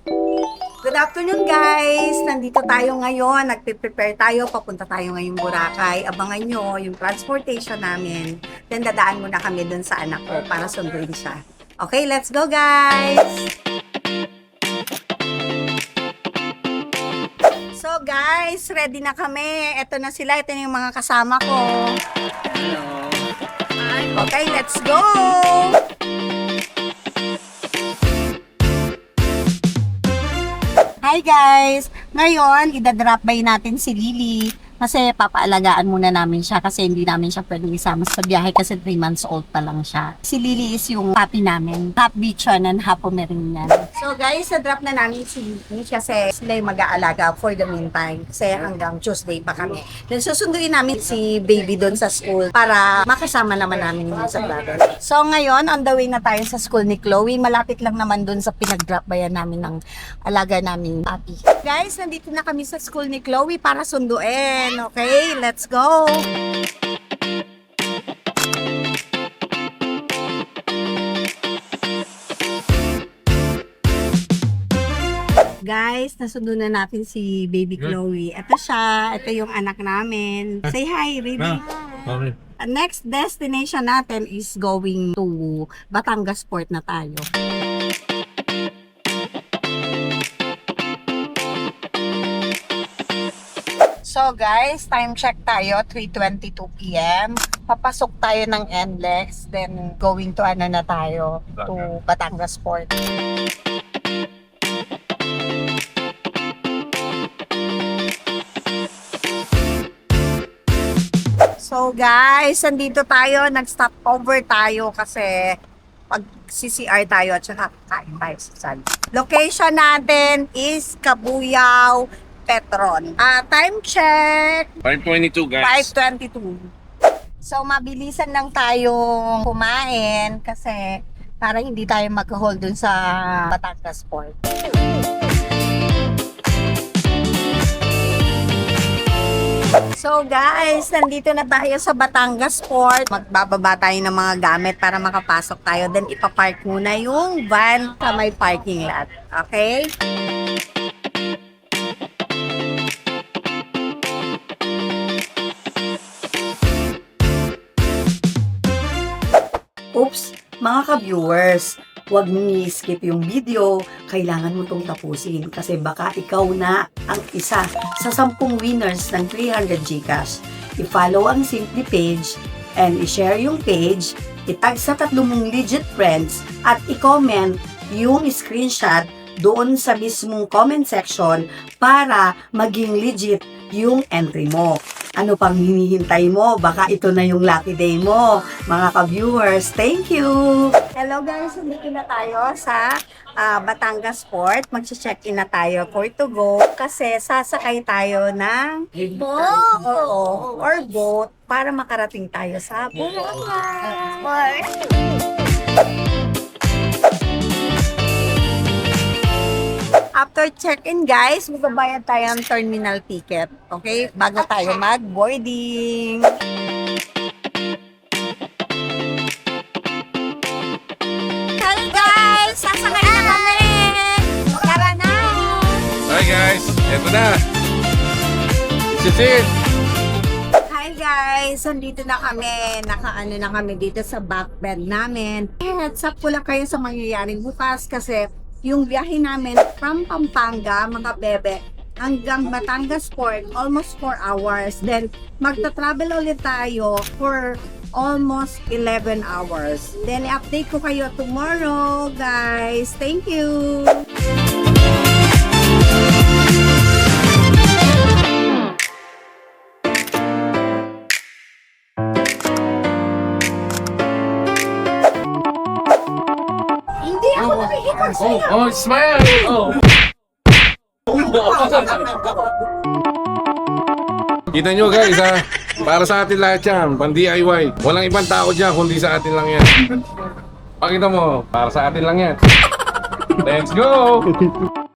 Good afternoon guys! Nandito tayo ngayon, nagpe-prepare tayo, papunta tayo ngayong Boracay. Abangan nyo yung transportation namin. Then dadaan muna kami dun sa anak ko para sunduin siya. Okay, let's go guys! So guys, ready na kami. Ito na sila, ito na yung mga kasama ko. Okay, let's go! Hi guys! Ngayon, idadrop by natin si Lily kasi papaalagaan muna namin siya kasi hindi namin siya pwedeng isama sa biyahe kasi 3 months old pa lang siya. Si Lily is yung puppy namin, half Bichon and half Pomeranian. So guys, na-drop na namin si Lily kasi sila yung mag-aalaga for the meantime kasi hanggang Tuesday pa kami. Then susunduin namin si baby doon sa school para makasama naman namin yun sa brother. So ngayon, on the way na tayo sa school ni Chloe. Malapit lang naman doon sa pinag-drop bayan namin ng alaga namin puppy. Guys, nandito na kami sa school ni Chloe para sunduin. Okay, let's go! Guys, nasundo na natin si baby Chloe. Ito siya, ito yung anak namin. Say hi, baby. Okay. Next destination natin is going to Batangas Port na tayo. So guys, time check tayo, 3:22 PM. Papasok tayo ng NLEX, then going to ano na tayo, to Batangas Port. So guys, andito tayo, nag-stop over tayo kasi pag-CCR tayo at saka kain tayo sa sal. Location natin is Cabuyao, Petron. Time check, 5:22 guys. 5:22. So, mabilisan lang tayong kumain kasi para hindi tayo mag-hold dun sa Batangas Port. So guys, nandito na tayo sa Batangas Port. Magbababa tayo ng mga gamit para makapasok tayo. Then ipapark muna yung van sa may parking lot. Okay? Oops, mga ka-viewers, huwag mong i-skip yung video, kailangan mo itong tapusin kasi baka ikaw na ang isa sa 10 winners ng 300 GCash. I-follow ang Simply page and i-share yung page, itag sa 3 mong legit friends at i-comment yung screenshot doon sa mismong comment section para maging legit yung entry mo. Ano pang hinihintay mo? Baka ito na yung lucky day mo. Mga ka-viewers, thank you! Hello guys, nandito na tayo sa Batangas Port. Mag-check-in na tayo for to go kasi sasakay tayo ng boat or boat para makarating tayo sa Boracay. After check-in guys, magbabayad tayo ng terminal ticket. Okay? Bago tayo mag-boarding. Hello guys! Sasakay na kami! Tara na! Hi guys, eto na. This is it. Hi guys! Nandito na kami. Nakaano na kami dito sa back bed namin. Heads up ko lang kayo sa mangyayaring bukas kasi yung biyahe namin from Pampanga, mga bebe, hanggang Batangas Port, almost 4 hours. Then, magta-travel ulit tayo for almost 11 hours. Then, i-update ko kayo tomorrow, guys. Thank you! Hindi ako nakikita sa'yo! Oh, smile! Oh. Kita nyo guys ha, para sa atin lahat yan, pang DIY. Walang ibang tao dyan kundi sa atin lang yan. Pakita mo, para sa atin lang yan. Let's go!